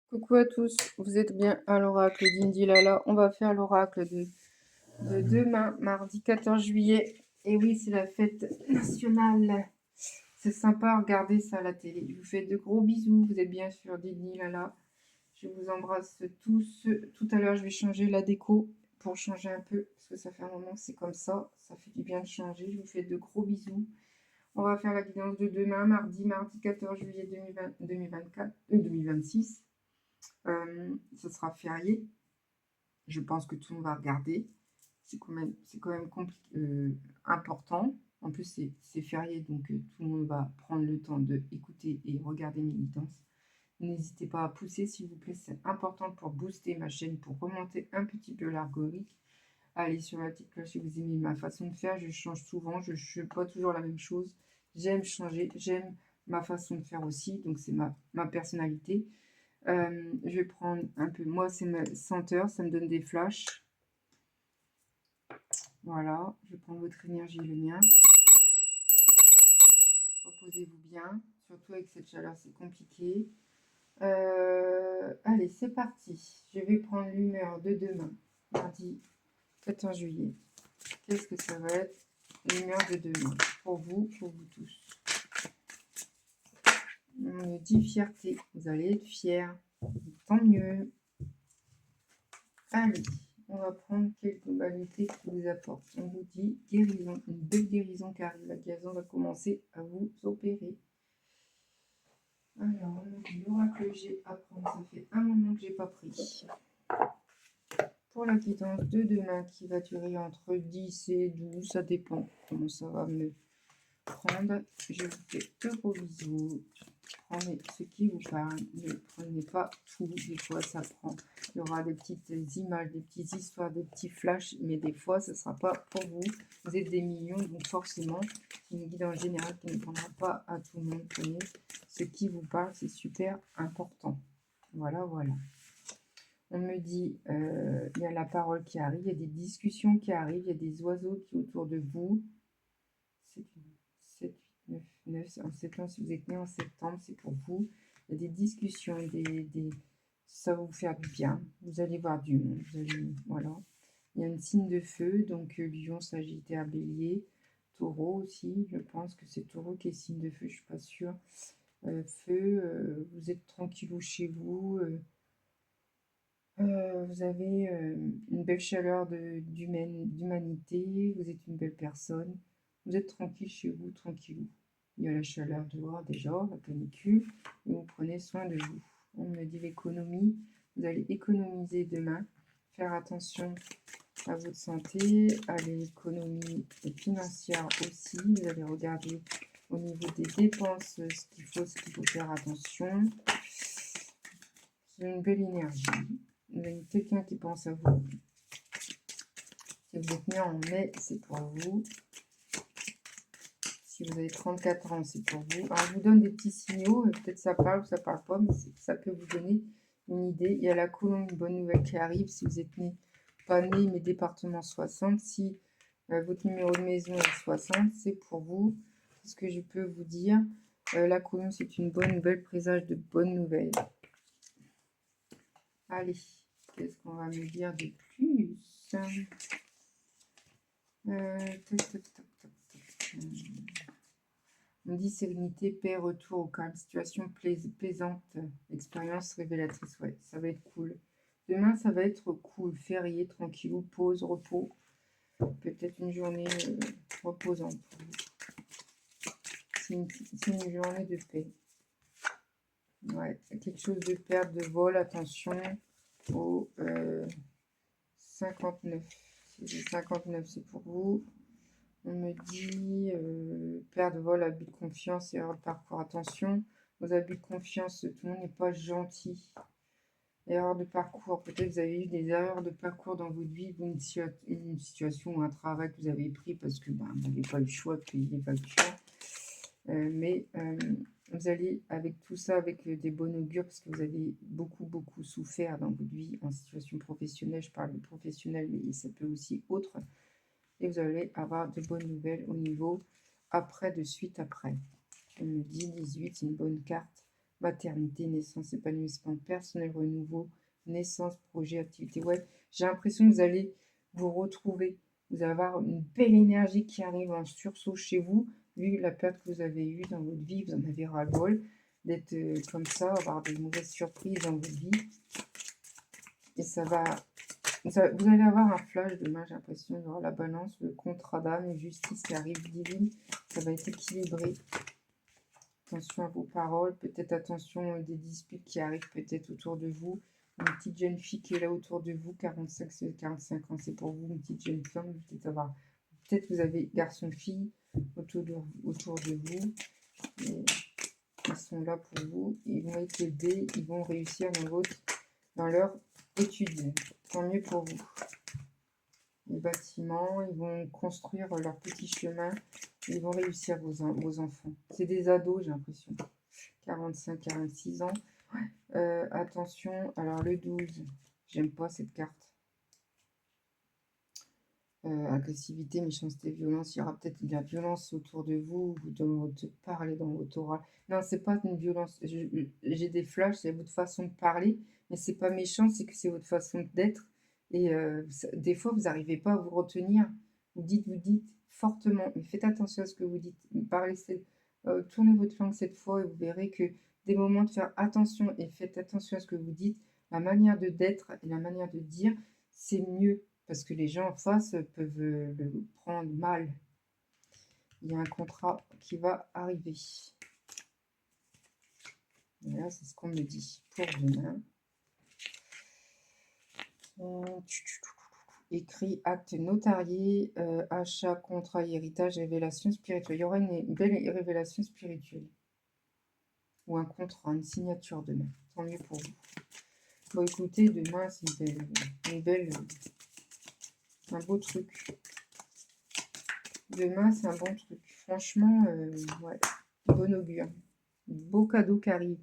Coucou à tous, vous êtes bien à l'oracle d'Indy Lala. On va faire l'oracle de demain, mardi 14 juillet. Et oui, c'est la fête nationale. C'est sympa, regardez ça à la télé. Je vous fais de gros bisous. Vous êtes bien sur d'Indy Lala. Je vous embrasse tous. Tout à l'heure, je vais changer la déco pour changer un peu. Parce que ça fait un moment que c'est comme ça. Ça fait du bien de changer. Je vous fais de gros bisous. On va faire la guidance de demain, mardi 14 juillet 2026. Ce sera férié. Je pense que tout le monde va regarder. C'est quand même important. En plus, c'est férié, donc tout le monde va prendre le temps d'écouter et regarder mes guidances. N'hésitez pas à pousser, s'il vous plaît. C'est important pour booster ma chaîne, pour remonter un petit peu l'algorithme. Allez sur la petite cloche si vous aimez ma façon de faire. Je change souvent. Je ne fais pas toujours la même chose. J'aime changer. J'aime ma façon de faire aussi. Donc, c'est ma personnalité. Je vais prendre un peu, moi c'est ma senteur, ça me donne des flashs. Voilà, je vais prendre votre énergie, le mien. Reposez-vous bien, surtout avec cette chaleur, c'est compliqué. Allez, c'est parti. Je vais prendre l'humeur de demain, mardi 14 juillet. Qu'est-ce que ça va être l'humeur de demain pour vous tous? On me dit fierté, vous allez être fiers, tant mieux. Allez, on va prendre quelques globalités qui vous apportent. On vous dit guérison, une belle guérison car la guérison va commencer à vous opérer. Alors, on dit l'oracle que j'ai à prendre, ça fait un moment que j'ai pas pris. Pour la guidance de demain qui va durer entre 10 et 12, ça dépend comment ça va me prendre. Je vous fais de gros bisous. Prenez ce qui vous parle, ne prenez pas tout, des fois ça prend. Il y aura des petites images, des petites histoires, des petits flashs, mais des fois ce ne sera pas pour vous. Vous êtes des millions, donc forcément, c'est une guidance générale qui ne prendra pas à tout le monde. Prenez ce qui vous parle, c'est super important. Voilà, voilà. On me dit, il y a la parole qui arrive, il y a des discussions qui arrivent, il y a des oiseaux qui autour de vous. C'est 7, 8, 9, 9. En septembre, si vous êtes né en septembre, c'est pour vous. Il y a des discussions, ça va vous faire du bien. Vous allez voir du monde. Voilà. Il y a un signe de feu, donc Lion, Sagittaire, Bélier, Taureau aussi. Je pense que c'est Taureau qui est signe de feu, je ne suis pas sûre. Feu, vous êtes tranquillou chez vous. Vous avez une belle chaleur d'humanité. Vous êtes une belle personne. Vous êtes tranquille chez vous, tranquillou. Il y a la chaleur dehors déjà, la canicule, et vous prenez soin de vous. On me dit l'économie. Vous allez économiser demain. Faire attention à votre santé, à l'économie financière aussi. Vous allez regarder au niveau des dépenses ce qu'il faut faire attention. C'est une belle énergie. Vous avez quelqu'un qui pense à vous. Si vous êtes né en mai, c'est pour vous. Si vous avez 34 ans, c'est pour vous. Alors, je vous donne des petits signaux. Peut-être ça parle ou ça parle pas, mais ça peut vous donner une idée. Il y a la colombe, une bonne nouvelle qui arrive. Si vous êtes né, pas né, mais département 60. Si votre numéro de maison est 60, c'est pour vous. C'est ce que je peux vous dire. La colombe, c'est une bonne nouvelle, présage de bonnes nouvelles. Allez, qu'est-ce qu'on va me dire de plus? On dit sérénité, paix, retour au calme, situation plaisante, expérience révélatrice. Ouais, ça va être cool. Demain, ça va être cool, férié, tranquillou, pause, repos. Peut-être une journée reposante. C'est une journée de paix. Ouais, quelque chose de perte, de vol, attention au 59. Si 59, c'est pour vous. On me dit perte de vol, abus de confiance, erreur de parcours. Attention aux abus de confiance, tout le monde n'est pas gentil. Erreur de parcours, peut-être vous avez eu des erreurs de parcours dans votre vie, une situation ou un travail que vous avez pris parce que vous n'avez pas le choix de payer les factures. Mais vous allez avec tout ça, avec des bonnes augures, parce que vous avez beaucoup souffert dans votre vie en situation professionnelle. Je parle de professionnel, mais ça peut aussi autre. Et vous allez avoir de bonnes nouvelles au niveau après, de suite après. On me dit 18, c'est une bonne carte maternité, naissance, épanouissement personnel, renouveau, naissance, projet, activité. Ouais, j'ai l'impression que vous allez vous retrouver. Vous allez avoir une belle énergie qui arrive en sursaut chez vous, vu la perte que vous avez eue dans votre vie. Vous en avez ras-le-bol d'être comme ça, avoir des mauvaises surprises dans votre vie. Et vous allez avoir un flash demain, j'ai l'impression. Il y aura la balance, le contrat d'âme, une justice qui arrive divine. Ça va être équilibré. Attention à vos paroles, peut-être attention des disputes qui arrivent peut-être autour de vous. Une petite jeune fille qui est là autour de vous, 45 ans, c'est pour vous, une petite jeune femme, peut-être vous avez garçon-fille autour de vous. Et ils sont là pour vous, ils vont être aidés, ils vont réussir dans leur étude. Tant mieux pour vous. Les bâtiments, ils vont construire leur petit chemin, ils vont réussir vos enfants. C'est des ados, j'ai l'impression. 45, 46 ans. Attention, alors le 12, j'aime pas cette carte. Agressivité, méchanceté, violence, il y aura peut-être de la violence autour de vous, vous devez parler dans votre oral. Non, c'est pas une violence, j'ai des flashs, c'est votre façon de parler, mais c'est pas méchant, c'est que c'est votre façon d'être. Et des fois, vous n'arrivez pas à vous retenir. Vous dites fortement, mais faites attention à ce que vous dites. Parlez, tournez votre langue cette fois et vous verrez que des moments de faire attention et faites attention à ce que vous dites, la manière d'être et la manière de dire, c'est mieux. Parce que les gens en face peuvent le prendre mal. Il y a un contrat qui va arriver. Voilà, c'est ce qu'on me dit pour demain. Écrit, acte notarié, achat, contrat, héritage, révélation spirituelle. Il y aura une belle révélation spirituelle. Ou un contrat, une signature demain. Tant mieux pour vous. Bon, écoutez, demain, c'est un beau truc. Demain, c'est un bon truc. Franchement, ouais, bon augure. Beau cadeau qui arrive.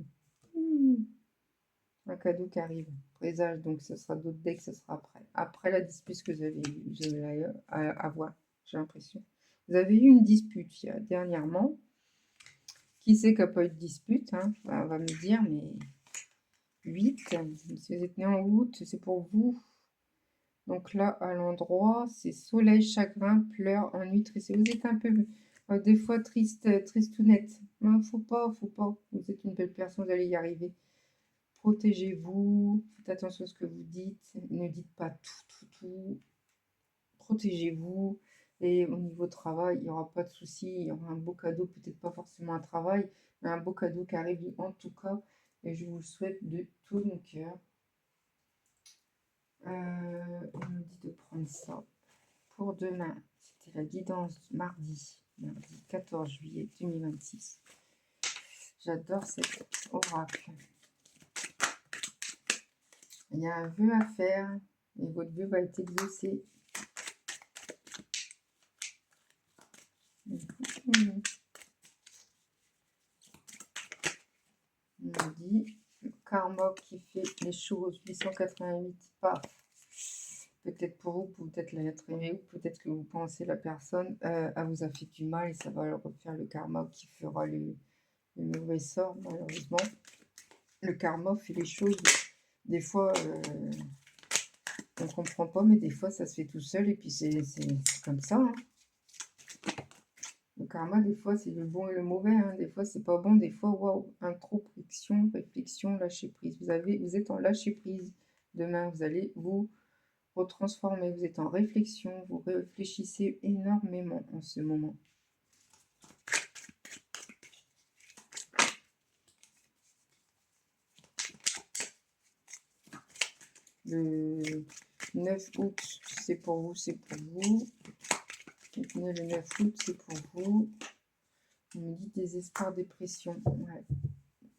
Un cadeau qui arrive. Présage, donc ce sera d'autres decks, ce sera après. Après la dispute que vous avez eu à avoir, j'ai l'impression. Vous avez eu une dispute dernièrement. Qui c'est qui n'a pas eu de dispute, hein? On va me dire, mais 8. Si vous êtes né en août, c'est pour vous. Donc là, à l'endroit, c'est soleil, chagrin, pleurs, ennui, tristesse. Vous êtes un peu, des fois, tristounette. Non, faut pas. Vous êtes une belle personne, vous allez y arriver. Protégez-vous. Faites attention à ce que vous dites. Ne dites pas tout. Protégez-vous. Et au niveau travail, il n'y aura pas de souci. Il y aura un beau cadeau, peut-être pas forcément un travail, mais un beau cadeau qui arrive en tout cas. Et je vous le souhaite de tout mon cœur. On me dit de prendre ça. Pour demain, c'était la guidance mardi 14 juillet 2026. J'adore cet oracle. Il y a un vœu à faire et votre vœu va être exaucé. On me dit karma qui fait les choses. 888, paf. Peut-être pour vous, peut-être l'être aimé, ou peut-être que vous pensez la personne vous a fait du mal et ça va refaire le karma qui fera le mauvais sort, malheureusement. Le karma fait les choses, des fois, on ne comprend pas, mais des fois, ça se fait tout seul, et puis c'est comme ça. Hein. Le karma, des fois, c'est le bon et le mauvais. Hein. Des fois, c'est pas bon. Des fois, waouh, introspection, réflexion, lâcher prise. Vous êtes en lâcher prise. Demain, vous allez vous retransformer. Vous êtes en réflexion. Vous réfléchissez énormément en ce moment. Le 9 août, c'est pour vous, c'est pour vous. Le 9 août, c'est pour vous. On me dit désespoir, dépression. Ouais.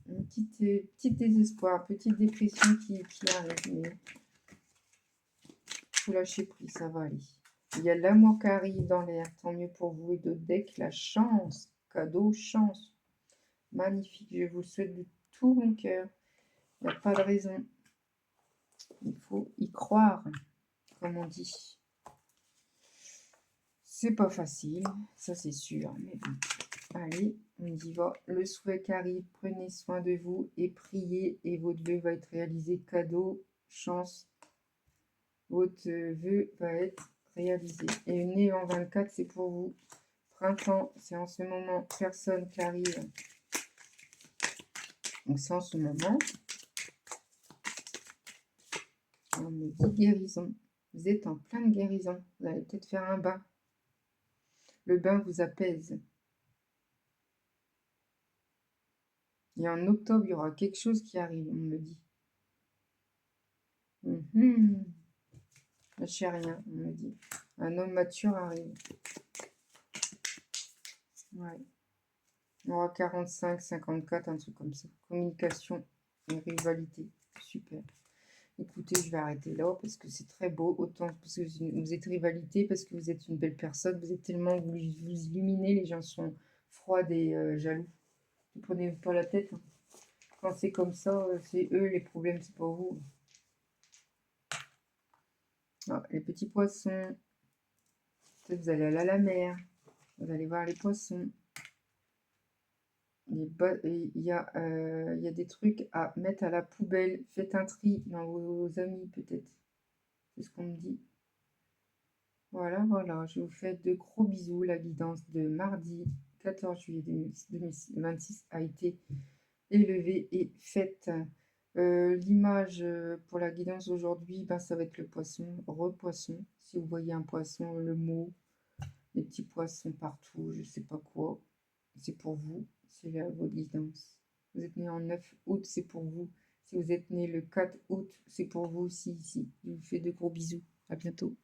Un petit désespoir, petite dépression qui arrive. Mais faut lâcher prise, ça va aller. Il y a l'amour qui arrive dans l'air, tant mieux pour vous. Et d'autres decks, la chance, cadeau, chance. Magnifique, je vous le souhaite de tout mon cœur. Il n'y a pas de raison. Il faut y croire, comme on dit. C'est pas facile, ça c'est sûr, mais bon. Allez, on y va. Le souhait qui arrive, prenez soin de vous et priez et votre vœu va être réalisé. Cadeau, chance, votre vœu va être réalisé. Et né en 24, c'est pour vous. Printemps, c'est en ce moment. Personne qui arrive. Donc c'est en ce moment. On me dit guérison. Vous êtes en pleine guérison. Vous allez peut-être faire un bain. Le bain vous apaise. Et en octobre, il y aura quelque chose qui arrive, on me dit. Lâchez rien, on me dit. Un homme mature arrive. Ouais. Il y aura 45, 54, un truc comme ça. Communication et rivalité. Super. Écoutez, je vais arrêter là parce que c'est très beau. Autant parce que vous êtes rivalité, parce que vous êtes une belle personne. Vous êtes tellement, vous illuminez. Les gens sont froids et jaloux. Ne prenez pas la tête. Hein. Quand c'est comme ça, c'est eux les problèmes, c'est pas vous. Ah, les petits poissons. Peut-être vous allez aller à la mer. Vous allez voir les poissons. Il y a des trucs à mettre à la poubelle. Faites un tri dans vos amis, peut-être. C'est ce qu'on me dit. Voilà, voilà. Je vous fais de gros bisous. La guidance de mardi 14 juillet 2026 a été élevée et faite. L'image pour la guidance aujourd'hui, ben, ça va être le poisson, repoisson. Si vous voyez un poisson, le mot, les petits poissons partout, je sais pas quoi. C'est pour vous, c'est votre guidance. Vous êtes né en 9 août, c'est pour vous. Si vous êtes né le 4 août, c'est pour vous aussi ici. Je vous fais de gros bisous. À bientôt.